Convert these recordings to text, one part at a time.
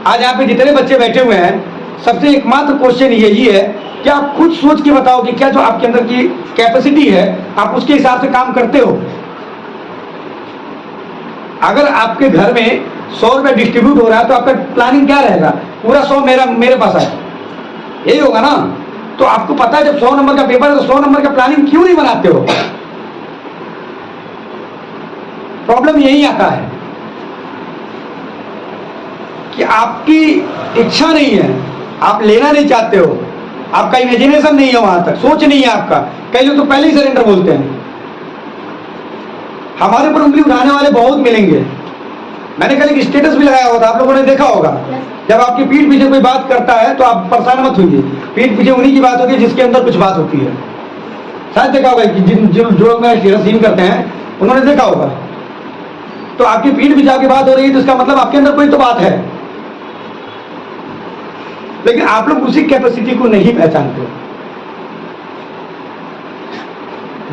आज यहाँ पे जितने बच्चे बैठे हुए हैं, सबसे एकमात्र क्वेश्चन यही है कि आप खुद सोच के बताओ कि क्या जो आपके अंदर की कैपेसिटी है आप उसके हिसाब से काम करते हो। अगर आपके घर में 100 रुपये डिस्ट्रीब्यूट हो रहा है तो आपका प्लानिंग क्या रहेगा? पूरा 100 मेरे पास है, यही होगा ना। तो आपको पता है जब 100 नंबर का पेपर है तो 100 नंबर का प्लानिंग क्यों नहीं बनाते हो? प्रॉब्लम यही आता है कि आपकी इच्छा नहीं है, आप लेना नहीं चाहते हो, आपका इमेजिनेशन नहीं है, वहां तक सोच नहीं है आपका। कई लोग तो पहले ही सरेंडर बोलते हैं। हमारे ऊपर उंगली उठाने वाले बहुत मिलेंगे। मैंने कल एक स्टेटस भी लगाया हुआ था, आप लोगों ने देखा होगा। जब आपकी पीठ पीछे कोई बात करता है तो आप परेशान मत होइए। पीठ पीछे उन्हीं की बात होती है जिसके अंदर कुछ बात होती है। शायद देखा होगा कि जो लोग मेरा स्टेटस सीन करते हैं उन्होंने देखा होगा। तो आपकी पीठ पीछे आपकी बात हो रही है तो इसका मतलब आपके अंदर कोई तो बात है, लेकिन आप लोग उसी कैपेसिटी को नहीं पहचानते।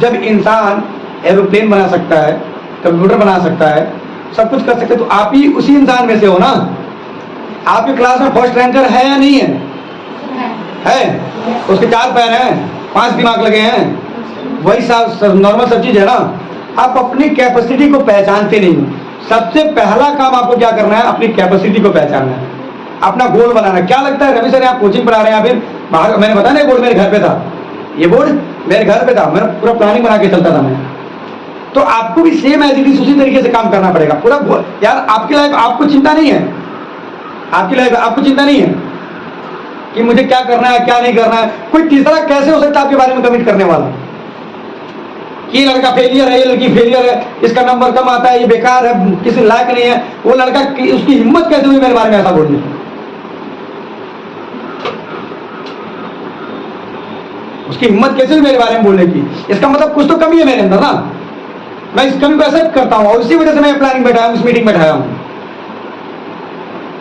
जब इंसान एरोप्लेन बना सकता है, कंप्यूटर बना सकता है, सब कुछ कर सकते हैं, तो आप ही उसी इंसान में से हो ना। आपकी क्लास में फर्स्ट रैंकर है या नहीं है? है। उसके 4 पैर हैं, 5 दिमाग लगे हैं, वही नॉर्मल सब चीज है ना। आप अपनी कैपेसिटी को पहचानते नहीं। सबसे पहला काम आपको क्या करना है? अपनी कैपेसिटी को पहचानना है, अपना गोल बनाना। क्या लगता है रवि सर आप कोचिंग पढ़ा रहे हैं या फिर बाहर? मैंने बताया ना बोर्ड मेरे घर पे था, ये बोर्ड मेरे घर पे था, मैंने पूरा प्लानिंग बना के चलता था मैं। तो आपको भी सेम एज इट इज उसी तरीके से काम करना पड़ेगा पूरा। यार आपकी लाइफ आपको चिंता नहीं है, आपकी लाइफ आपको चिंता नहीं है कि मुझे क्या करना है क्या नहीं करना है। कोई तीसरा कैसे हो सकता है आपके बारे में कमिट करने वाला कि ये लड़का फेलियर है, ये लड़की फेलियर है, इसका नंबर कम आता है, ये बेकार है, किसी लायक नहीं है। वो लड़का उसकी हिम्मत कैसे हुई मेरे बारे में ऐसा बोलने की? उसकी हिम्मत कैसे हुई मेरे बारे में बोलने की? इसका मतलब कुछ तो कमी है मेरे अंदर ना। मैं इस कमी को एक्सेप्ट करता हूं और इसी वजह से मैं प्लानिंग बैठाया हूं, उस मीटिंग बैठाया हूं।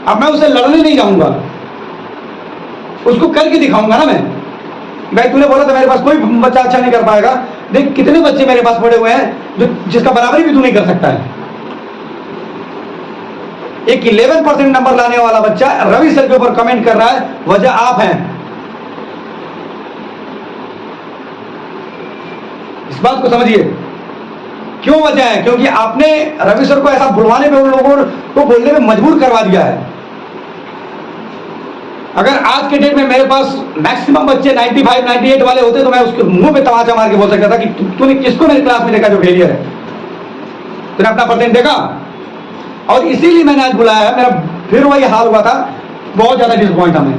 अब मैं उसे लड़ने नहीं जाऊंगा, उसको करके दिखाऊंगा ना। मैं भाई तूने बोला था मेरे पास कोई बच्चा अच्छा नहीं कर पाएगा, देख कितने बच्चे मेरे पास पड़े हुए हैं जो जिसका बराबरी भी तू नहीं कर सकता है। एक 11% नंबर लाने वाला बच्चा रवि सर के ऊपर कमेंट कर रहा है, वजह आप हैं। इस बात को समझिए, क्यों वजह है? क्योंकि आपने रवि सर को ऐसा बुलवाने पे उन लोगों को बोलने में मजबूर करवा दिया है। अगर आज के डेट में मेरे पास मैक्सिमम बच्चे 95, 98 वाले होते तो मैं उसके मुंह पे तमाचा मार के बोल सकता था कि तूने किसको मेरी क्लास में देखा जो फेलियर है? तूने अपना परसेंट देखा? और इसीलिए मैंने आज बुलाया है। मेरा फिर वही हाल हुआ था, बहुत ज्यादा डिसअपॉइंट था मैं।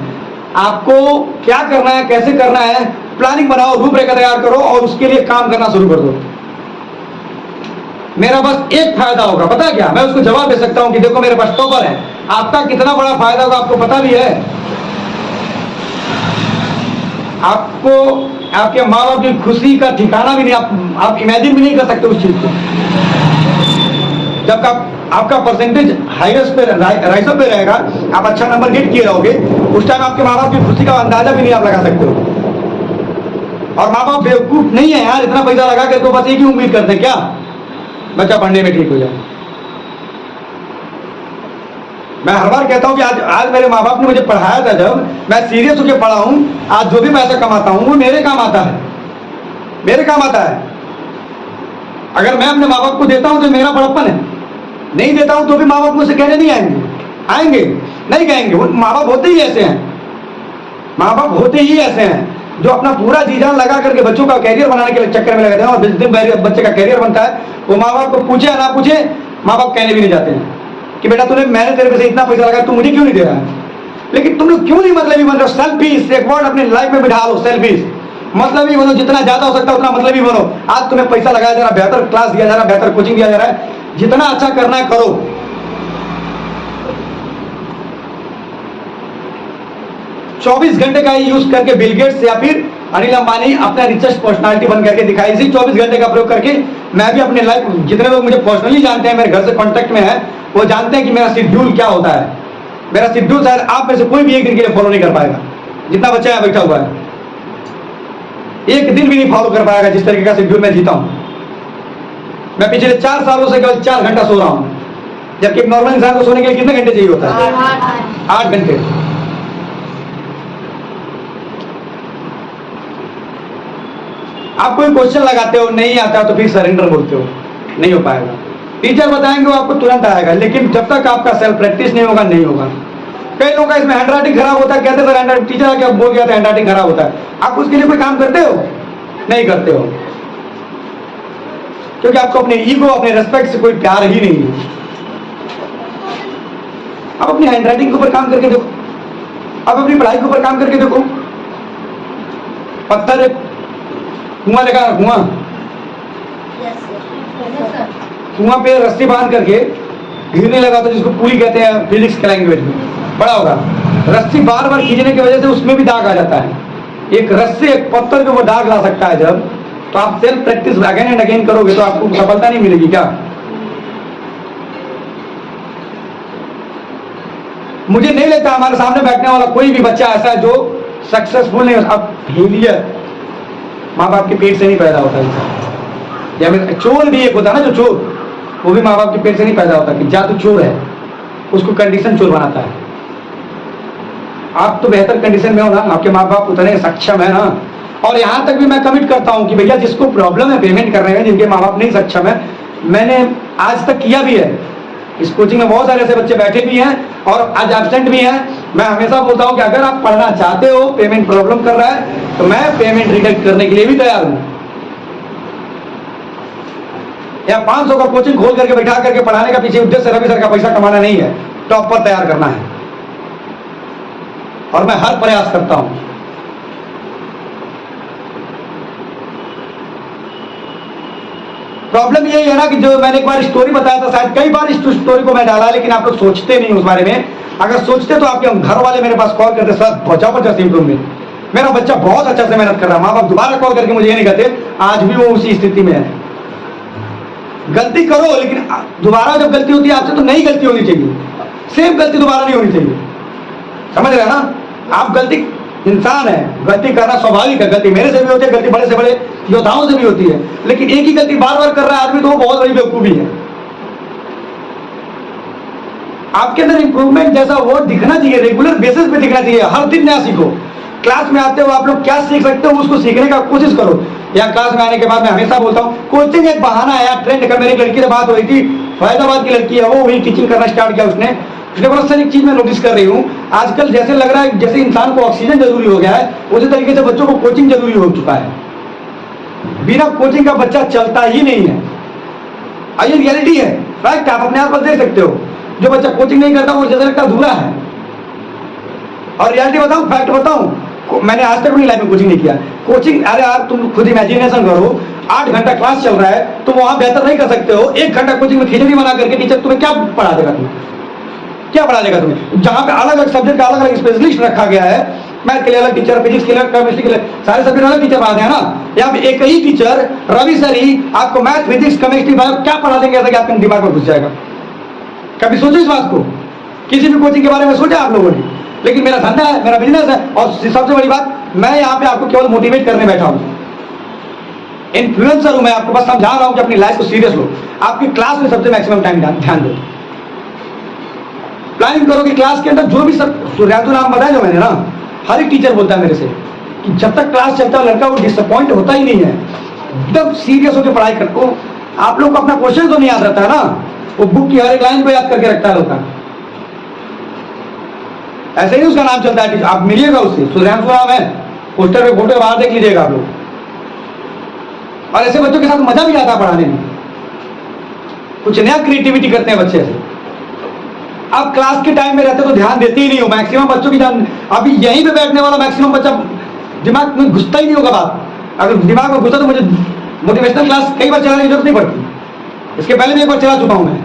आपको क्या करना है, कैसे करना है, प्लानिंग बनाओ, रूपरेखा तैयार करो और उसके लिए काम करना शुरू कर दो। मेरा बस एक फायदा होगा, पता है क्या? मैं उसको जवाब दे सकता हूं कि देखो मेरे पास टॉपर है। आपका कितना बड़ा फायदा होगा आपको पता भी है। आपको आपके माँ बाप की खुशी का ठिकाना भी नहीं, आप इमेजिन भी नहीं कर सकते उस चीज को। जब आपका परसेंटेज हाईएस्ट पे राइजअप पे रहेगा, आप अच्छा नंबर गेट किए रहोगे, उस टाइम आपके माँ बाप की खुशी का अंदाजा भी नहीं आप लगा सकते हो। और माँ बाप बेवकूफ नहीं है यार, इतना पैसा लगा के तो बस एक ही उम्मीद करते हैं क्या बच्चा पढ़ने में ठीक हो जाए। मैं हर बार कहता हूं कि आज मेरे माँ बाप ने मुझे पढ़ाया था, जब मैं सीरियस होकर पढ़ा हूं, आज जो भी पैसा कमाता हूं वो मेरे काम आता है, मेरे काम आता है। अगर मैं अपने माँ बाप को देता हूं तो मेरा बड़प्पन है, नहीं देता हूं तो भी माँ बाप मुझसे कहने नहीं आएंगे नहीं कहेंगे। वो माँ बाप होते ही ऐसे हैं, माँ बाप होते ही ऐसे हैं जो अपना पूरा जी जान लगा करके बच्चों का कैरियर बनाने के चक्कर में लगाते हैं। और जिस दिन बच्चे का कैरियर बनता है वो माँ बाप को पूछे या ना पूछे, माँ बाप कहने भी नहीं जाते हैं कि बेटा मैंने तेरे पैसे इतना पैसा लगा, तू मुझे क्यों नहीं दे रहा है? लेकिन तुम लोग क्यों नहीं मतलबी बन रहे हो? सेल्फिश एक वर्ड अपने लाइफ में बिठा लो, सेल्फिश। मतलबी बनो, जितना ज्यादा हो सकता है उतना मतलबी बनो। आज तुम्हें पैसा लगाया जा रहा, बेहतर क्लास दिया जा रहा, बेहतर कोचिंग दिया जा रहा है, जितना अच्छा करना है करो। 24 घंटे का यूज करके बिल गेट्स या फिर अनिल अंबानी अपना रिचेस्ट पर्सनालिटी बन करके दिखाई। इसी 24 घंटे का प्रयोग करके मैं भी अपने लाइफ, जितने लोग मुझे पर्सनली जानते हैं, मेरे घर से कांटेक्ट में है, वो जानते हैं कि मेरा शेड्यूल क्या होता है। मेरा शेड्यूल शायद आप में से कोई भी एक दिन के लिए फॉलो नहीं कर पाएगा। जितना बच्चा यहाँ बैठा हुआ है एक दिन भी नहीं फॉलो कर पाएगा जिस तरीके का शेड्यूल मैं जीता हूँ। मैं पिछले 4 सालों से केवल 4 घंटा सो रहा हूँ, जबकि एक नॉर्मल इंसान को सोने के लिए कितने घंटे चाहिए होता है? 8 घंटे। आप कोई क्वेश्चन लगाते हो नहीं आता तो फिर सरेंडर बोलते हो, नहीं हो पाएगा। टीचर बताएंगे वो आपको तुरंत आएगा, लेकिन जब तक आपका सेल्फ प्रैक्टिस नहीं होगा नहीं होगा। कई लोगों का इसमें हैंडराइटिंग खराब होता है, कहते सर टीचर आके बोल गया था हैंडराइटिंग खराब होता है। आप उसके लिए कोई काम करते हो? नहीं करते हो, क्योंकि आपको अपने ईगो अपने रेस्पेक्ट से कोई प्यार ही नहीं है। आप अपनी हैंडराइटिंग के ऊपर काम करके देखो, आप अपनी पढ़ाई के ऊपर काम करके देखो। पत्थर कुआं लगा, कुआं पे रस्सी बांध करके गिरने लगा तो जिसको पूरी कहते हैं फिजिक्स के लैंग्वेज में, बड़ा होगा। रस्सी बार बार खींचने की वजह से उसमें भी दाग आ जाता है। एक रस्सी एक पत्थर के ऊपर दाग ला सकता है जब, तो आप self practice again and again करोगे तो आपको सफलता नहीं मिलेगी क्या? मुझे नहीं लगता हमारे सामने बैठने वाला कोई भी बच्चा ऐसा है जो सक्सेसफुल नहीं। अब फेलियर माँ बाप के पेट से नहीं पैदा होता है। या फिर चोर भी एक होता है ना, जो चोर, वो भी माँ बाप के पेट से नहीं पैदा होता कि जादू चोर है, उसको कंडीशन चोर बनाता है। आप तो बेहतर कंडीशन में हो ना, आपके माँ बाप उतने सक्षम है ना। और यहाँ तक भी मैं कमिट करता हूँ कि भैया जिसको प्रॉब्लम है पेमेंट करने में, जिनके माँ बाप नहीं सक्षम है, मैंने आज तक किया भी है। इस कोचिंग में बहुत सारे ऐसे बच्चे बैठे भी हैं और आज एब्सेंट भी हैं। मैं हमेशा बोलता हूँ कि अगर आप पढ़ना चाहते हो, पेमेंट प्रॉब्लम कर रहा है, तो मैं पेमेंट रिजेक्ट करने के लिए भी तैयार हूँ। या 500 का कोचिंग खोल करके बैठा करके पढ़ाने का पीछे उद्देश्य रवि सर का पैसा कमाना नहीं है, टॉपर तैयार करना है। और मैं हर प्रयास करता हूं। प्रॉब्लम यही है ना कि जो मैंने एक बार स्टोरी बताया था, शायद कई बार इस स्टोरी को मैं डाला, लेकिन आप लोग सोचते नहीं उस बारे में। अगर सोचते तो आपके घर वाले मेरे पास कॉल करते, सर जबरदस्त इम्प्रूवमेंट, मेरा बच्चा बहुत अच्छा से मेहनत कर रहा है। माँ बाप दोबारा कॉल करके मुझे ये नहीं कहते आज भी वो उसी स्थिति में है। गलती करो, लेकिन दोबारा जब गलती होती है आपसे तो नई गलती होनी चाहिए, सेम गलती दोबारा नहीं होनी चाहिए। समझ रहे हैं ना? आप गलती, इंसान है, गलती करना स्वाभाविक है। गलती मेरे से भी होती है, गलती बड़े से बड़े योद्धाओं से भी होती है, लेकिन एक ही गलती बार बार कर रहा है आदमी तो वो बहुत बड़ी बेवकूफी है। आपके अंदर इंप्रूवमेंट जैसा वो दिखना चाहिए, रेगुलर बेसिस पे दिखना चाहिए। हर दिन नया सीखो। क्लास में आते हो आप लोग क्या सीख सकते हो उसको सीखने का कोशिश करो। या क्लास में आने के बाद मैं हमेशा बोलता हूँ कोचिंग एक बहाना है यार, ट्रेंड का। मेरी लड़की से बात हुई थी, फैजाबाद की लड़की है, वो वही टीचिंग करना स्टार्ट किया उसने बड़ा सा एक चीज मैं नोटिस कर रही हूँ आजकल, जैसे लग रहा है जैसे इंसान को ऑक्सीजन जरूरी हो गया है, उसी तरीके से बच्चों को कोचिंग जरूरी हो चुका है। बिना कोचिंग का बच्चा चलता ही नहीं है। ये रियलिटी है, फैक्ट, आप अपने आप पर देख सकते हो। जो बच्चा कोचिंग नहीं करता वो जैसे लगता अधूरा है। और रियलिटी बताऊं, फैक्ट बताऊं, मैंने आज तक अपनी लाइफ में कोचिंग नहीं किया। कोचिंग, अरे यार तुम खुद इमेजिनेशन करो, 8 घंटा क्लास चल रहा है, तुम वहां बेहतर नहीं कर सकते हो। 1 घंटा कोचिंग में खिचड़ी बना करके टीचर तुम्हें क्या पढ़ा देगा? तुम्हें क्या पढ़ा देगा? तुम्हें जहां पे अलग अलग सब्जेक्ट का अलग अलग स्पेशलिस्ट रखा गया है, मैथ के लिए अलग टीचर, फिजिक्स के लिए, केमिस्ट्री के लिए, सारे सब्जेक्ट अलग टीचर पढ़ाते हैं ना। यहाँ पे एक ही टीचर रवि सर ही आपको मैथ, फिजिक्स, केमिस्ट्री, बायो क्या पढ़ा देंगे ऐसा कि आपके दिमाग में घुस जाएगा? कभी सोचो इस बात को? किसी भी कोचिंग के बारे में सोचा आप लोगों ने? लेकिन मेरा धंधा है, मेरा बिजनेस है, और सबसे बड़ी बात, मैं यहाँ पे आपको केवल मोटिवेट करने बैठा हूँ। इन्फ्लुएंसर हूं मैं, आपको बस समझा रहा हूं कि अपनी लाइफ को सीरियस लो। आपकी क्लास में सबसे मैक्सिमम टाइम ध्यान दो। प्लानिंग करो कि क्लास के अंदर जो भी सब सूर्यातु नाम बताया जो मैंने ना, हर एक टीचर बोलता है मेरे से कि जब तक क्लास चलता है लड़का वो डिसअपॉइंट होता ही नहीं है, एकदम सीरियस होकर पढ़ाई करते। आप लोग को अपना क्वेश्चन तो नहीं याद रहता है ना, वो बुक की हर एक लाइन को याद करके रखता है लोग। ऐसे ही उसका नाम चलता है, आप मिलिएगा उससे, सूर्यांशु नाम है, पोस्टर पे फोटो बाहर देख लीजिएगा आप लोग। और ऐसे बच्चों के साथ मजा भी आता है पढ़ाने में, कुछ नया क्रिएटिविटी करते हैं बच्चे ऐसे। आप क्लास के टाइम में रहते तो ध्यान देते ही नहीं हो, मैक्सिमम बच्चों की ध्यान, अभी यहीं पे बैठने वाला मैक्सिमम बच्चा दिमाग में घुसता ही नहीं होगा बात। अगर दिमाग में घुसा तो मुझे मोटिवेशनल क्लास कई बार चलाने की जरूरत नहीं पड़ती। इसके पहले भी एक बार चला चुका हूं मैं,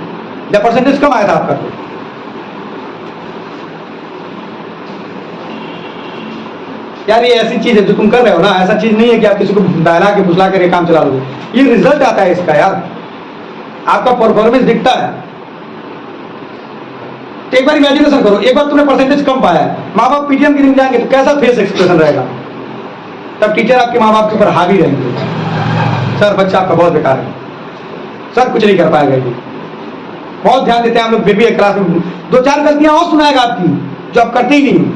जब परसेंटेज कम आया था आपका। तो यार ये ऐसी चीज है जो तुम कर रहे हो ना, ऐसा चीज नहीं है कि आप किसी को बहला के फुसला करके काम चला लोगे। ये रिजल्ट आता है इसका यार, आपका परफॉर्मेंस दिखता है। तो एक बार इमेजिनेशन करो, एक बार तुमने परसेंटेज कम पाया है, माँ बाप पीटीएम के दिन जाएंगे तो कैसा फेस एक्सप्रेशन रहेगा? तब टीचर आपके माँ बाप के ऊपर हावी रहेंगे, सर बच्चा आपका बहुत बेकार है, सर कुछ नहीं कर पाएगा। ये बहुत ध्यान देते हैं हम लोग, बेबी क्लास में 2-4 गलतियां और सुनाएगा आपकी, जो आप करते ही नहीं।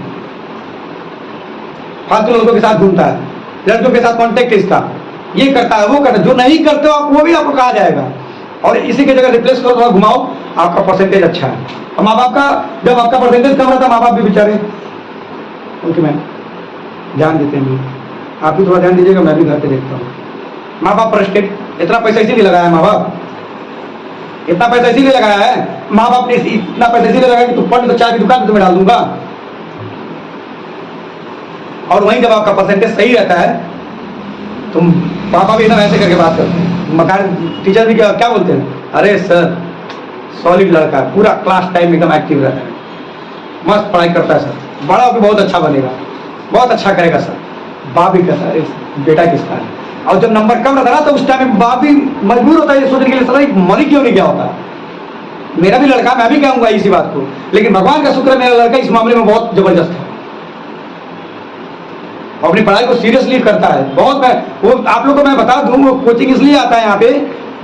फालतू लड़कों के साथ घूमता है, लड़कियों के साथ कॉन्टेक्ट इसका, ये करता है वो करता है, जो नहीं करते हो आप वो भी आपको कहा जाएगा। और इसी की जगह रिप्लेस करो, थोड़ा घुमाओ, आपका परसेंटेज अच्छा है। और माँ बाप का जब आपका परसेंटेज कम रहता है, माँ बाप भी बेचारे उनके में ध्यान देते हैं। आप भी थोड़ा ध्यान दीजिएगा, मैं भी घर पे देखता हूँ। माँ बाप पर स्टेट इतना पैसा इसीलिए लगाया है, माँ बाप इतना पैसा इसीलिए लगाया है, माँ बाप ने इतना पैसा इसीलिए लगाया कि तू पढ़ तो चाय की दुकान तुम्हें डाल दूंगा। और वहीं जब आपका परसेंटेज सही रहता है, तुम पापा भी एकदम ऐसे करके बात करते हैं, मकान टीचर भी क्या बोलते हैं, अरे सर सॉलिड लड़का है, पूरा क्लास टाइम एकदम एक्टिव रहता है, मस्त पढ़ाई करता है सर, बड़ा होकर बहुत अच्छा बनेगा, बहुत अच्छा करेगा सर। बाप भी कहता है बेटा किसका है। और जब नंबर कम रहता है ना, तो उस टाइम में बाप भी मजबूर होता है ये सोचने के लिए, सर मरी क्यों नहीं गया होता। मेरा भी लड़का, मैं भी कहूंगा इसी बात को, लेकिन भगवान का शुक्र है मेरा लड़का इस मामले में बहुत जबरदस्त है, अपनी पढ़ाई को सीरियसली करता है बहुत। मैं वो आप लोग को मैं बता दूं, वो कोचिंग इसलिए आता है यहाँ पे,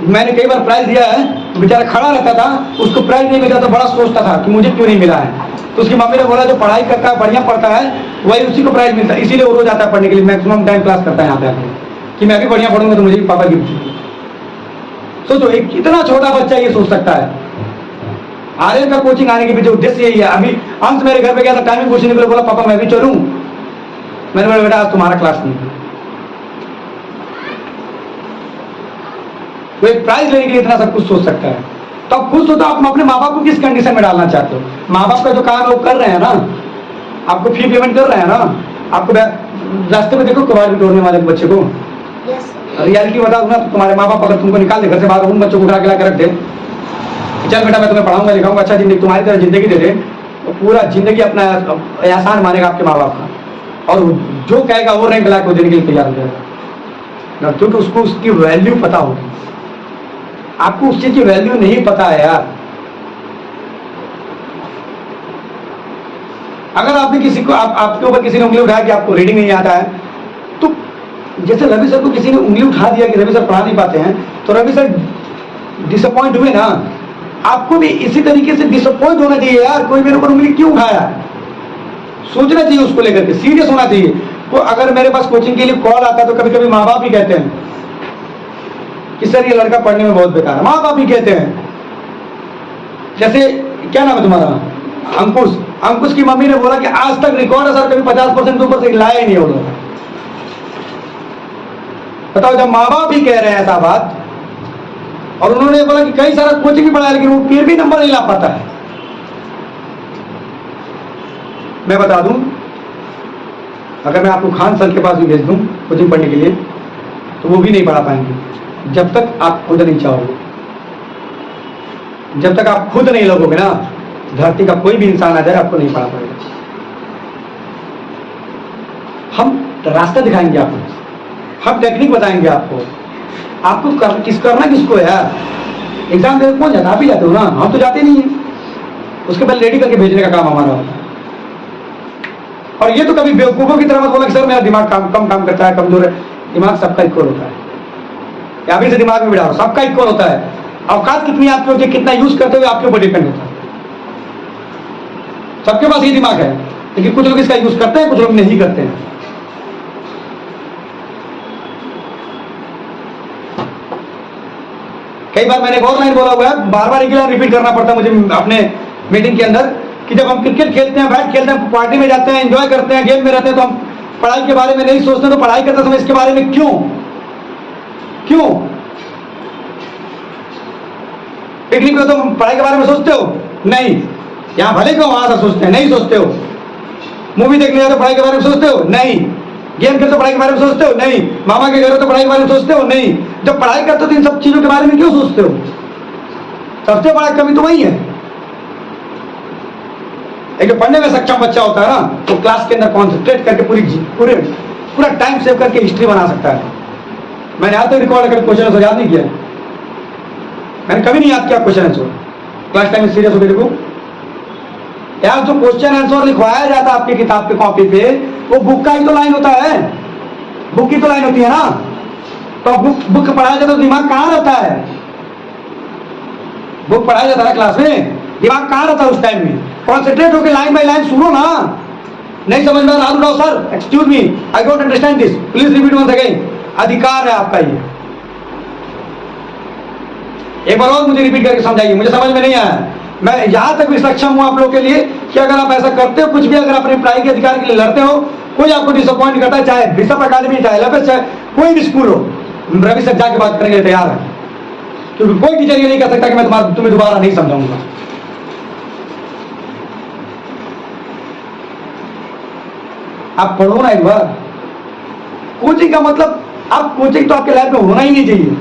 मैंने कई बार प्राइज दिया है, तो बेचारा खड़ा रहता था, उसको प्राइज नहीं मिला तो बड़ा सोचता था कि मुझे क्यों नहीं मिला है। तो उसकी मम्मी ने बोला जो पढ़ाई करता है, बढ़िया पढ़ता है, वही उसी को प्राइज मिलता है, इसीलिए वो रोज आता है पढ़ने के लिए, मैक्सिमम टाइम क्लास करता है यहाँ पे आके, कि मैं भी बढ़िया पढ़ूंगा तो मुझे भी पापा गिफ्ट देंगे। सोचो एक इतना छोटा बच्चा ये सोच सकता है। आर्यन का कोचिंग आने के पीछे उद्देश्य यही है। अभी अंत मेरे घर पे गया था, टाइमिंग पूछने के लिए, बोला पापा मैं भी चलूं। मैंने बोला बेटा आज तुम्हारा क्लास नहीं है। तो एक प्राइज लेने के लिए इतना सब कुछ सोच सकता है, तो आप खुद सोचो आप अपने माँ बाप को किस कंडीशन में डालना चाहते हो। माँ बाप का जो काम है वो कर रहे हैं ना, आपको फी पेमेंट कर रहे हैं ना, आपको रास्ते में देखो कबाड़ भी तोड़ने वाले बच्चे को रियलिटी बता दूं ना, तो तुम्हारे माँ बाप अगर तुमको निकाल दे घर से बाहर, उन बच्चों को उठा के ला के रख दे, चल बेटा मैं तुम्हें पढ़ाऊंगा लिखाऊंगा, अच्छा जिंदगी तुम्हारी तरह जिंदगी दे दे, तो पूरा जिंदगी अपना एहसान मानेगा आपके माँ बाप का, और जो कहेगा वो रैंक ला के देने के लिए तैयार हो जाएगा, क्योंकि उसको उसकी वैल्यू पता होगी। आपको उस चीज की वैल्यू नहीं पता है यार। अगर आपने किसी को आपके ऊपर किसी ने उंगली उठाया कि आपको रीडिंग नहीं आता है, तो जैसे रवि सर को किसी ने उंगली उठा दिया कि रवि सर पढ़ा नहीं पाते हैं, तो रवि सर डिसअपॉइंट हुए ना, आपको भी इसी तरीके से डिसअपॉइंट होना चाहिए यार। कोई मेरे ऊपर उंगली क्यों उठाया, सोचना चाहिए उसको लेकर के, सीरियस होना चाहिए। तो अगर मेरे पास कोचिंग के लिए कॉल आता है, तो कभी कभी माँ बाप भी कहते हैं कि सर ये लड़का पढ़ने में बहुत बेकार है, माँ बाप भी कहते हैं। जैसे क्या नाम है तुम्हारा, अंकुश, अंकुश की मम्मी ने बोला कि आज तक रिकॉर्ड है सर, कभी 50% ऊपर से लाया ही नहीं होगा। बताओ, जब माँ बाप भी कह रहे हैं ऐसा बात, और उन्होंने बोला कि कई सारा कोचिंग भी पढ़ाया, लेकिन वो फिर भी नंबर नहीं ला पाता है। मैं बता दूं, अगर मैं आपको खान सर के पास भी भेज दूं कोचिंग पढ़ने के लिए, तो वो भी नहीं पढ़ा पाएंगे जब तक आप खुद नहीं चाहोगे। जब तक आप खुद नहीं लगोगे ना, धरती का कोई भी इंसान आ जाए आपको नहीं पढ़ा पाएगा। हम रास्ता दिखाएंगे आपको, हम टेक्निक बताएंगे आपको करना किसको है यार। एग्जाम देने कौन जाता, आप ही जाते हो ना, हम तो जाते नहीं है। उसके बाद रेडी करके भेजने का काम हमारा होता है। और ये तो कभी बेवकूफों की तरह मत बोला कि सर मेरा दिमाग कम काम करता है, कमजोर है। दिमाग सबका इक्वल होता है, या अभी से दिमाग में बिठाओ, सबका इक्वल होता है। औकात कितनी आपकी होती है, कितना यूज करते हुए आपके ऊपर डिपेंड होता है। सबके पास ये दिमाग है, लेकिन कुछ लोग इसका यूज करते हैं, कुछ लोग नहीं करते हैं। कई बार मैंने एक और लाइन बोला हुआ है, बार बार एक लाइन रिपीट करना पड़ता है मुझे अपने मीटिंग के अंदर, कि जब हम क्रिकेट खेलते हैं, बैट खेलते हैं, पार्टी में जाते हैं, एंजॉय करते हैं, गेम में रहते हैं, तो हम पढ़ाई के बारे में नहीं सोचते। तो पढ़ाई करते समय इसके बारे में क्यों पिकनिक में तो पढ़ाई के बारे में सोचते हो नहीं, यहाँ भले क्यों वहां से सोचते हैं, नहीं सोचते हो। मूवी देखने जाते हो पढ़ाई के बारे में सोचते हो नहीं, गेम खेलते हो पढ़ाई के बारे में सोचते हो नहीं, मामा के घर हो तो पढ़ाई के बारे में सोचते हो नहीं। जब पढ़ाई करते हो तो इन सब चीजों के बारे में क्यों सोचते हो। सबसे बड़ा कमी तो वही है। एक जो पढ़ने में सक्षम बच्चा होता है ना, तो क्लास के अंदर कॉन्सेंट्रेट करके पूरा टाइम सेव करके हिस्ट्री बना सकता है। मैंने आज तक रिकॉर्ड करके क्वेश्चन आंसर याद नहीं किया, मैंने कभी नहीं याद किया क्वेश्चन आंसर। क्लास टाइम में सीरियस होकर देखो यार, जो क्वेश्चन आंसर लिखवाया जाता है आपकी किताब पे कॉपी पे, वो बुक का ही तो लाइन होता है, बुक की तो लाइन होती है ना। तो बुक पढ़ाया जाता है तो दिमाग कहाँ रहता है। बुक पढ़ाया जाता है क्लास में, दिमाग कहाँ रहता है उस टाइम में? कॉन्सेंट्रेट होकर लाइन बाय लाइन सुनो ना। नहीं समझ में आ रहा? Rahul sir, excuse me, I don't understand this, please repeat once again. अधिकार है आपका ये। एक बार और मुझे रिपीट करके समझाइए, मुझे समझ में नहीं आया। मैं यहां तक भी सक्षम हूं आप लोग के लिए कि अगर आप ऐसा करते हो, कुछ भी अगर अपने पढ़ाई के अधिकार के लिए लड़ते हो, कोई आपको डिसअपॉइंट करता है, चाहे बिशप अकादमी, चाहे LFS, चाहे कोई भी स्कूल हो, रवि सर जाके बात करने के लिए तैयार है। क्योंकि कोई टीचर ये नहीं कर सकता कि मैं तुम्हें दोबारा नहीं समझाऊंगा। आप पढ़ो ना एक बार। कोचिंग का मतलब, आप कोचिंग तो आपके लाइफ में होना ही नहीं चाहिए।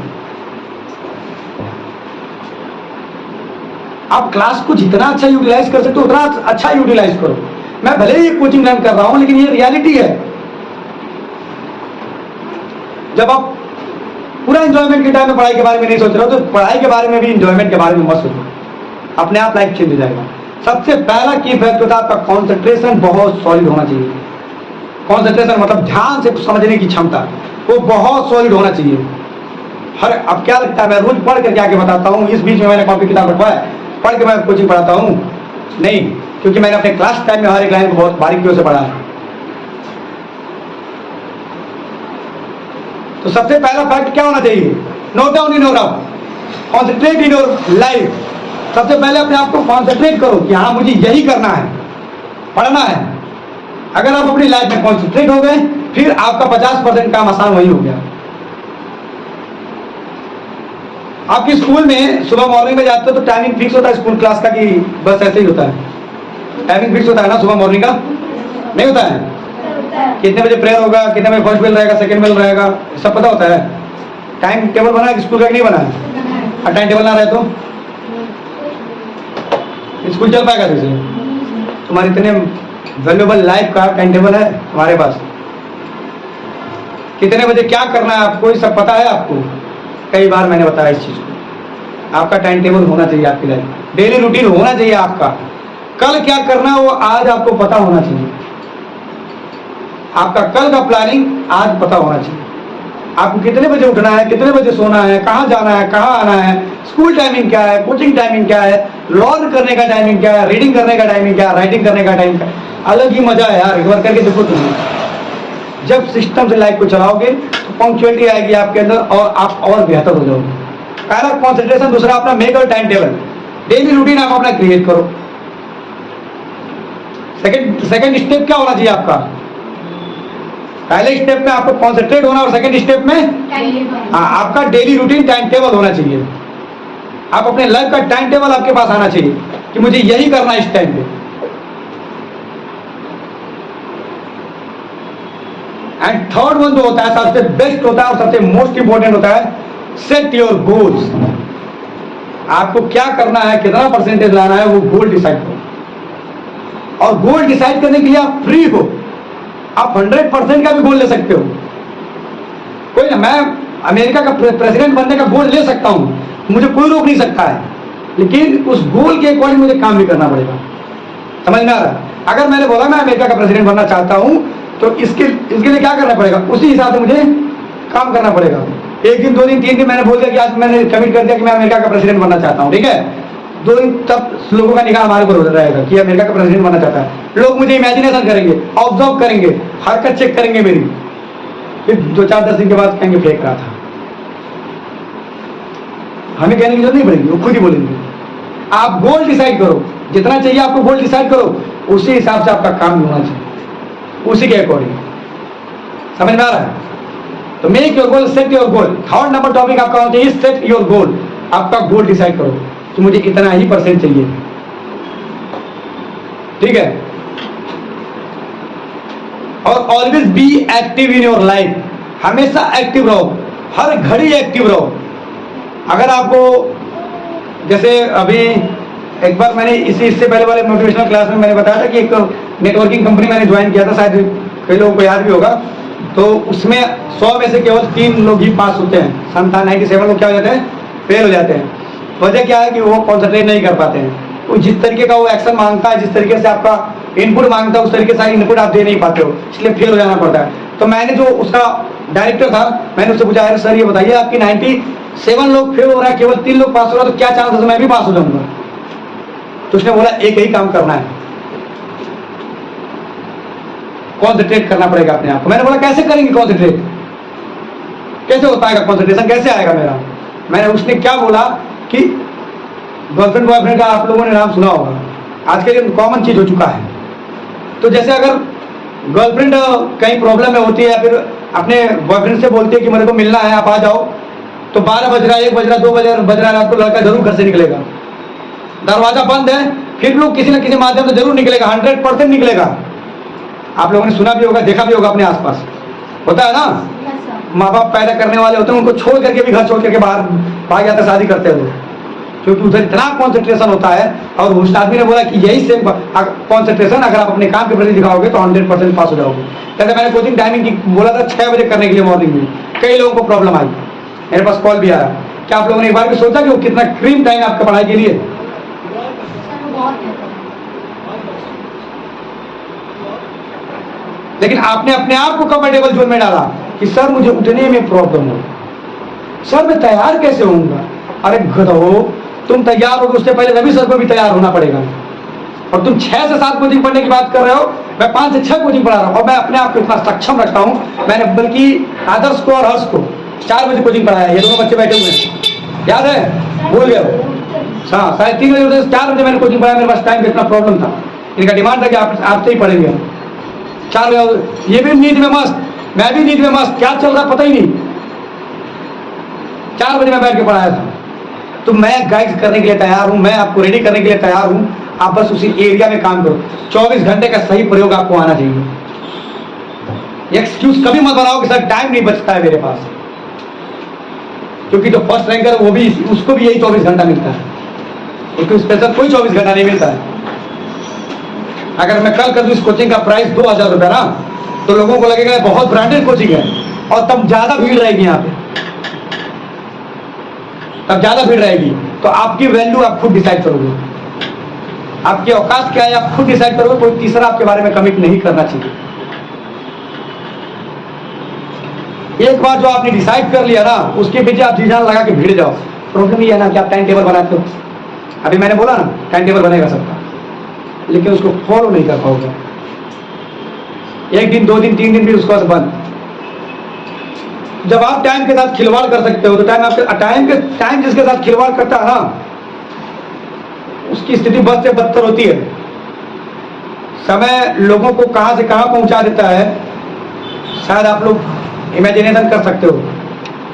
आप क्लास को जितना अच्छा यूटिलाइज कर सकते हो उतना अच्छा यूटिलाइज करो। मैं भले ही कोचिंग रन कर रहा हूं, लेकिन ये रियलिटी है। जब आप पूरा एंजॉयमेंट के टाइम में पढ़ाई के बारे में नहीं सोच रहे हो, तो पढ़ाई के बारे में भी एंजॉयमेंट के बारे में मत सोचो, अपने आप लाइफ चेंज हो जाएगा। सबसे पहला की फैक्ट होता है आपका कॉन्सेंट्रेशन बहुत सॉलिड होना चाहिए। कॉन्सेंट्रेशन मतलब ध्यान से समझने की क्षमता, वो बहुत सॉलिड होना चाहिए। हर, अब क्या लगता है मैं रोज पढ़ करके आगे बताता हूँ, इस बीच में मैंने कॉपी किताब रखवा है, पढ़ के मैं कोचिंग पढ़ाता हूँ? नहीं, क्योंकि मैंने अपने क्लास टाइम में हर एक लाइन को बहुत बारीकियों से पढ़ा है। तो सबसे पहला फैक्ट क्या होना चाहिए? Note down in your concentrate in your life. सबसे पहले अपने आप को कॉन्सेंट्रेट करो कि हाँ मुझे यही करना है, पढ़ना है। अगर आप अपनी लाइफ में कॉन्सेंट्रेट हो गए, फिर आपका 50% काम आसान वही हो गया। आपके स्कूल में सुबह मॉर्निंग में जाते हो तो टाइमिंग फिक्स होता है स्कूल क्लास का कि बस ऐसे ही होता है? टाइमिंग फिक्स होता है ना सुबह मॉर्निंग का? नहीं होता है? कितने बजे प्रेयर होगा, कितने बजे फर्स्ट बेल रहेगा, सेकंड बेल रहेगा, सब पता होता है? टाइम टेबल बना है स्कूल का कि नहीं बना है? और टाइम टेबल ना रहे तो स्कूल चल पाएगा कैसे? तुम्हारे इतने वैल्यूएबल लाइफ का टाइम टेबल है हमारे पास। कितने बजे क्या करना है आपको, ये सब पता है आपको? कई बार मैंने बताया इस चीज को। आपका टाइम टेबल होना चाहिए, आपकी लाइफ डेली रूटीन होना चाहिए आपका। कल क्या करना है वो आज आपको पता होना चाहिए। आपका कल का प्लानिंग आज पता होना चाहिए। आपको कितने बजे उठना है, कितने बजे सोना है, कहाँ जाना है, कहाँ आना है, स्कूल टाइमिंग क्या है, कोचिंग टाइमिंग क्या है, लर्न करने का टाइमिंग क्या है, रीडिंग करने का टाइमिंग क्या है, राइटिंग करने का टाइम क्या है। अलग ही मजा है यार, एक बार करके देखो तुम। जब सिस्टम से लाइफ को चलाओगे तो पंक्चुअलिटी आएगी आपके अंदर और आप और बेहतर हो जाओगे। पहला कॉन्सेंट्रेशन, दूसरा अपना मेक और टाइम टेबल, डेली रूटीन आप अपना क्रिएट करो। सेकंड स्टेप क्या होना चाहिए आपका? पहले स्टेप में आपको कॉन्सेंट्रेट होना और सेकंड स्टेप में आपका डेली रूटीन टाइम टेबल होना चाहिए। आप अपने लाइफ का टाइम टेबल आपके पास आना चाहिए कि मुझे यही करना है इस टाइम पे। एंड थर्ड वन जो होता है, सबसे बेस्ट होता है और सबसे मोस्ट इंपॉर्टेंट होता है, सेट योर गोल्स। आपको क्या करना है, कितना परसेंटेज लाना है, वो गोल डिसाइड करो। और गोल डिसाइड करने के लिए आप फ्री हो। आप 100% का भी गोल ले सकते हो। कोई ना, मैं अमेरिका का प्रेसिडेंट बनने का गोल ले सकता हूं, मुझे कोई रोक नहीं सकता है, लेकिन उस गोल के अकॉर्डिंग मुझे काम भी करना पड़ेगा। समझ में आ रहा है? अगर मैंने बोला मैं अमेरिका का प्रेसिडेंट बनना चाहता हूं, तो इसके लिए क्या करना पड़ेगा? उसी हिसाब से मुझे काम करना पड़ेगा। एक दिन, 2 दिन, 3 दिन मैंने बोल दिया कि आज मैंने कमिट कर दिया कि मैं अमेरिका का प्रेसिडेंट बनना चाहता हूं, ठीक है? 2 दिन तब लोगों का निगाह हमारे ऊपर रहेगा कि अमेरिका का प्रेसिडेंट बनना चाहता है। लोग मुझे इमेजिनेशन करेंगे, ऑब्जर्व करेंगे, हरकत चेक करेंगे मेरी, फिर 2-4-10 दिन के बाद कहेंगे फेंक रहा था। हमें कहने की जरूरत नहीं पड़ेगी, वो खुद ही बोलेंगे। आप गोल डिसाइड करो, जितना चाहिए आपको गोल डिसाइड करो, उसी हिसाब से आपका काम भी होना चाहिए, उसी के अकॉर्डिंग। समझ में आ रहा है? तो make your goal, set your goal. Third number topic आपका होना चाहिए सेट योर गोल। आपका गोल डिसाइड करो कि मुझे इतना ही % चाहिए, ठीक है? और always be active in your life. हमेशा एक्टिव रहो, हर घड़ी एक्टिव रहो। अगर आपको, जैसे अभी एक बार मैंने इससे पहले वाले मोटिवेशनल क्लास में मैंने बताया था कि एक नेटवर्किंग कंपनी मैंने ज्वाइन किया था, शायद कई लोगों को याद भी होगा। तो उसमें 100 में से केवल 3 लोग ही पास होते हैं। 97 लोग क्या हो जाते हैं? फेल हो जाते हैं। वजह क्या है कि वो कॉन्सेंट्रेट नहीं कर पाते हैं। तो जिस तरीके का वो एक्शन मांगता है, जिस तरीके से आपका इनपुट मांगता है, उस तरीके से इनपुट आप दे नहीं पाते हो, इसलिए फेल हो जाना पड़ता है। तो मैंने जो उसका डायरेक्टर था, मैंने उससे पूछा, अरे सर ये बताइए आपकी 97 लोग फेल हो रहा है, केवल 3 लोग पास हो रहा है, तो क्या चांसेस मैं भी पास हो जाऊंगा? तो उसने बोला एक ही काम करना है, कॉन्सेंट्रेट करना पड़ेगा अपने आप को। मैंने बोला कैसे करेंगे कॉन्सेंट्रेट, कैसे हो पाएगा कॉन्सेंट्रेशन, कैसे आएगा मेरा? मैंने उसने क्या बोला कि गर्लफ्रेंड बॉयफ्रेंड का आप लोगों ने नाम सुना होगा, आज के दिन कॉमन चीज हो चुका है। तो जैसे अगर गर्लफ्रेंड कहीं प्रॉब्लम में होती है या फिर अपने बॉयफ्रेंड से बोलती है कि मेरे को मिलना है आप आ जाओ, तो 12 बज रहा है, 1 बज रहा है, 2 बज रहा है, आपको लड़का जरूर घर से निकलेगा। दरवाजा बंद है फिर लोग किसी न किसी माध्यम से जरूर निकलेगा, 100% निकलेगा। आप लोगों ने सुना भी होगा, देखा भी होगा अपने आसपास, होता है ना। माँ बाप पैदा करने वाले होते हैं, उनको छोड़ करके भी घर छोड़ करके बाहर भाग जाते, शादी करते हैं लोग, क्योंकि उधर इतना कॉन्सेंट्रेशन होता है। और उस आदमी ने बोला कि यही सेम कॉन्सेंट्रेशन अगर आप अपने काम के प्रति दिखाओगे तो 100% पास हो जाओगे। जैसे मैंने कोचिंग टाइमिंग की बोला था 6 बजे करने के लिए मॉर्निंग में, कई लोगों को प्रॉब्लम आई, मेरे पास कॉल भी आया। क्या आप लोगों ने एक बार भी सोचा कि वो कितना क्रीम टाइम है आपका पढ़ाई के लिए? लेकिन आपने अपने आप को कंफर्टेबल जोन में डाला कि सर मुझे उठने में प्रॉब्लम हो, सर मैं तैयार कैसे होऊंगा? अरे गधो, तुम तैयार हो उससे पहले रवि सर को भी तैयार होना पड़ेगा। और तुम 6 से 7 कोचिंग पढ़ने की बात कर रहे हो, मैं 5 से 6 कोचिंग पढ़ा रहा हूँ। और मैं अपने आप को इतना सक्षम रखता हूँ, मैंने बल्कि आदर्श को और हर्ष को 4 बजे कोचिंग पढ़ाया। ये दोनों बच्चे बैठे हुए हैं, याद है? भूल गए हो? हाँ, 3:30 बजे से 4 बजे मैंने कोचिंग पढ़ाया। मेरे पास टाइम का इतना प्रॉब्लम था, इनका डिमांड था कि आपसे ही पढ़ेंगे। 4 बजे ये भी नींद में मस्त, मैं भी नींद में मस्त, क्या चल रहा पता ही नहीं। 4 बजे मैं बैठ के पढ़ाया था। तो मैं गाइड करने के लिए तैयार हूं, मैं आपको रेडी करने के लिए तैयार हूं। आप बस उसी एरिया में काम करो। 24 घंटे का सही प्रयोग आपको आना चाहिए। एक्सक्यूज कभी मत बनाओ कि सर टाइम नहीं बचता है मेरे पास, क्योंकि जो फर्स्ट रैंकर है वो भी, उसको भी यही 24 घंटा मिलता है, उसको स्पेशल कोई 24 घंटा नहीं मिलता है। अगर मैं कल कर दूं इस कोचिंग का प्राइस 2000 रुपया ना, तो लोगों को लगेगा बहुत ब्रांडेड कोचिंग है, और तब ज्यादा भीड़ रहेगी यहाँ पे, तब ज्यादा भीड़ रहेगी। तो आपकी वैल्यू आप खुद डिसाइड करोगे, आपकी औकात क्या है आप खुद डिसाइड करोगे। कोई तीसरा आपके बारे में कमिट नहीं करना चाहिए। एक बार जो आपने डिसाइड कर लिया ना, उसके पीछे आप जी जान लगा के भिड़ जाओ। प्रॉब्लम ये है ना कि आप टाइम टेबल बनाते हो, अभी मैंने बोला ना टाइम टेबल बनेगा सबका, लेकिन उसको फॉलो नहीं कर पाओगे। 1 दिन 2 दिन 3 दिन भी उसके बाद बंद। जब आप टाइम के साथ खिलवाड़ कर सकते हो, तो टाइम जिसके साथ खिलवाड़ करता है ना, उसकी स्थिति बद से बदतर होती है। समय लोगों को कहां से कहां पहुंचा देता है, शायद आप लोग इमेजिनेशन कर सकते हो।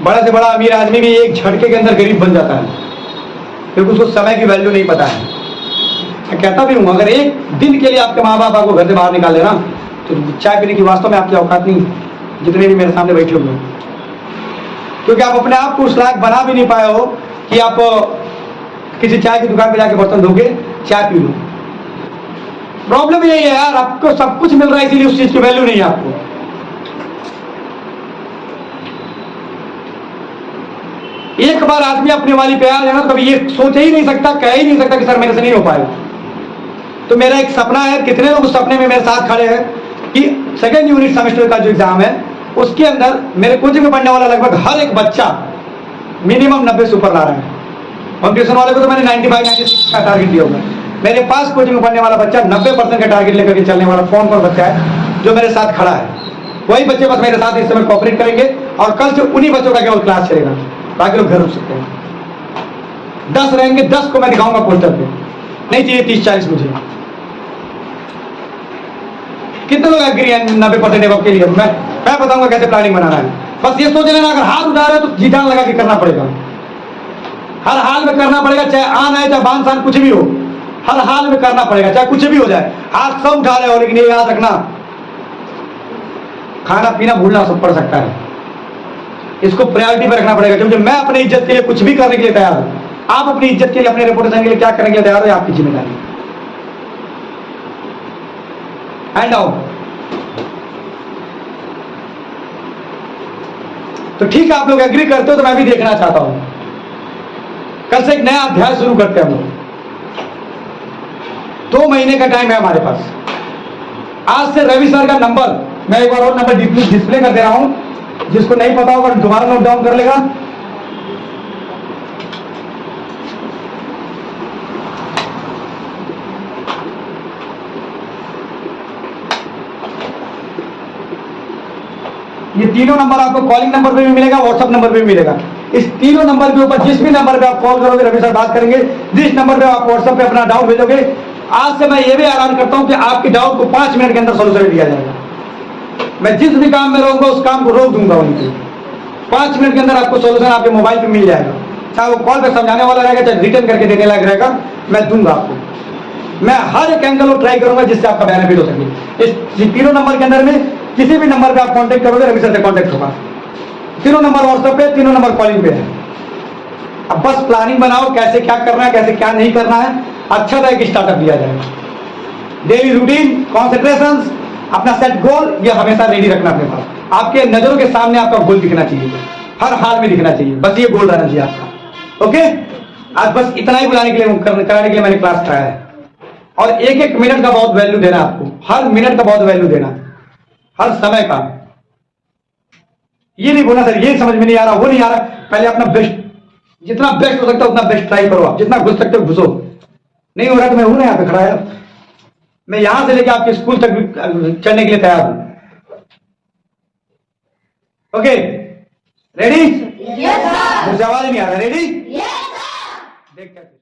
बड़ा से बड़ा अमीर आदमी भी एक झटके के अंदर गरीब बन जाता है, क्योंकि उसको समय की वैल्यू नहीं पता है। मैं कहता भी हूं, अगर एक दिन के लिए आपके माँ बाप आपको घर से बाहर निकाल देना, तो चाय पीने की वास्तव में आपकी औकात नहीं, जितने भी मेरे सामने बैठे हुए हैं। क्योंकि आप अपने आप को उस लायक बना भी नहीं पाए हो कि आप किसी चाय की दुकान पे जाके बर्तन धोके चाय पी लो। प्रॉब्लम यही है यार, आपको सब कुछ मिल रहा है, इसीलिए उस चीज की वैल्यू नहीं है आपको। एक बार आदमी अपने वाली पे आ जाए ना, कभी ये सोच ही नहीं सकता, कह ही नहीं सकता कि सर मेरे से नहीं हो पाएगा। तो मेरा एक सपना है, कितने लोग उस सपने में मेरे साथ खड़े हैं कि सेकेंड यूनिट सेमेस्टर का जो एग्जाम है उसके अंदर मेरे कोचिंग में पढ़ने वाला लगभग हर एक बच्चा मिनिमम 90 से ऊपर ला रहा है। और ट्यूशन वाले को तो मैंने 95 96 का टारगेट दिया होगा। मेरे पास कोचिंग में पढ़ने वाला बच्चा 90% का टारगेट लेकर के चलने वाला कौन कौन बच्चा है जो मेरे साथ खड़ा है? वही बच्चे बस मेरे साथ इस समय कोऑपरेट करेंगे, और कल से उन्हीं बच्चों का केवल क्लास चलेगा, बाकी लोग घर रुक सकते हैं। 10 रहेंगे, 10 को मैं दिखाऊंगा पोस्टर पे, नहीं चाहिए 30-40 मुझे। कितने लोग एग्री हैं 90% एबव के लिए? मैं बताऊंगा कैसे प्लानिंग बनाना है। बस ये सोच लेना, अगर हाथ उठा रहे हो तो जी जान लगा के करना पड़ेगा, हर हाल में करना पड़ेगा, चाहे आन आए चाहे बान सान कुछ भी हो, हर हाल में करना पड़ेगा, चाहे कुछ भी हो जाए। हाथ सब उठा रहे हो, लेकिन ये याद रखना, खाना पीना भूलना सब पड़ सकता है, इसको प्रायोरिटी पर रखना पड़ेगा। क्योंकि मैं अपनी इज्जत के लिए कुछ भी करने के लिए तैयार हूं। आप अपनी इज्जत के लिए, अपने रेपुटेशन के लिए क्या करने के लिए तैयार हो, आपकी जिम्मेदारी। And out. तो ठीक है, आप लोग एग्री करते हो तो मैं भी देखना चाहता हूं। कल से एक नया अध्याय शुरू करते हैं हम लोग। 2 महीने का टाइम है हमारे पास। आज से रवि सर का नंबर मैं एक बार और नंबर डिस्प्ले कर दे रहा हूं, जिसको नहीं पता होगा दोबारा नोट डाउन कर लेगा। ये तीनों नंबर आपको कॉलिंग नंबर पे भी मिलेगा, व्हाट्सएप नंबर पे भी मिलेगा। इस तीनों नंबर के ऊपर जिस भी नंबर पे आप कॉल करोगे रवि सर बात करेंगे। जिस नंबर पे आप व्हाट्सएप पे अपना डाउट भेजोगे, आज से मैं ये भी ऐलान करता हूं कि आपके डाउट को 5 मिनट के अंदर सोल्यूशन दिया जाएगा। मैं जिस भी काम में रहूंगा उस काम को रोक दूंगा उनके 5 मिनट के अंदर आपको सोल्यूशन आपके मोबाइल पे मिल जाएगा। चाहे वो कॉल पे समझाने वाला रहेगा, चाहे रिटर्न करके देने लायक रहेगा, मैं दूंगा आपको। मैं हर एक एंगल को ट्राई करूंगा जिससे आपका बेनिफिट हो सके। इस तीनों नंबर के अंदर में किसी भी नंबर पे आप कांटेक्ट करोगे रवि सर से कांटेक्ट होगा। तीनों नंबर व्हाट्सएप पे, तीनों नंबर कॉलिंग पे है। अब बस प्लानिंग बनाओ कैसे क्या करना है, कैसे क्या नहीं करना है। अच्छा सा एक स्टार्टअप दिया जाएगा। डेली रूटीन, कॉन्सेंट्रेशन, अपना सेट गोल, ये हमेशा रेडी रखना अपने पास। आपके नजरों के सामने आपका गोल दिखना चाहिए, हर हाल में दिखना चाहिए। बस ये गोल रहना चाहिए आपका। ओके, आज बस इतना ही बुलाने के लिए कराने के लिए मैंने क्लास कराया है। और एक एक मिनट का बहुत वैल्यू देना आपको, हर मिनट का बहुत वैल्यू देना, हर समय का। ये नहीं बोला सर ये समझ में नहीं आ रहा, वो नहीं आ रहा। पहले अपना बेस्ट, जितना बेस्ट हो सकता है उतना बेस्ट ट्राई करो। आप जितना घुस सकते हो घुसो। नहीं हो रहा तो मैं हूं ना यहाँ पे खड़ा यार। मैं यहां से लेकर आपके स्कूल तक चलने के लिए तैयार हूं। Okay, ready? Yes sir. मुझे आवाज नहीं आ रहा। रेडी? Yes sir. देख कैसे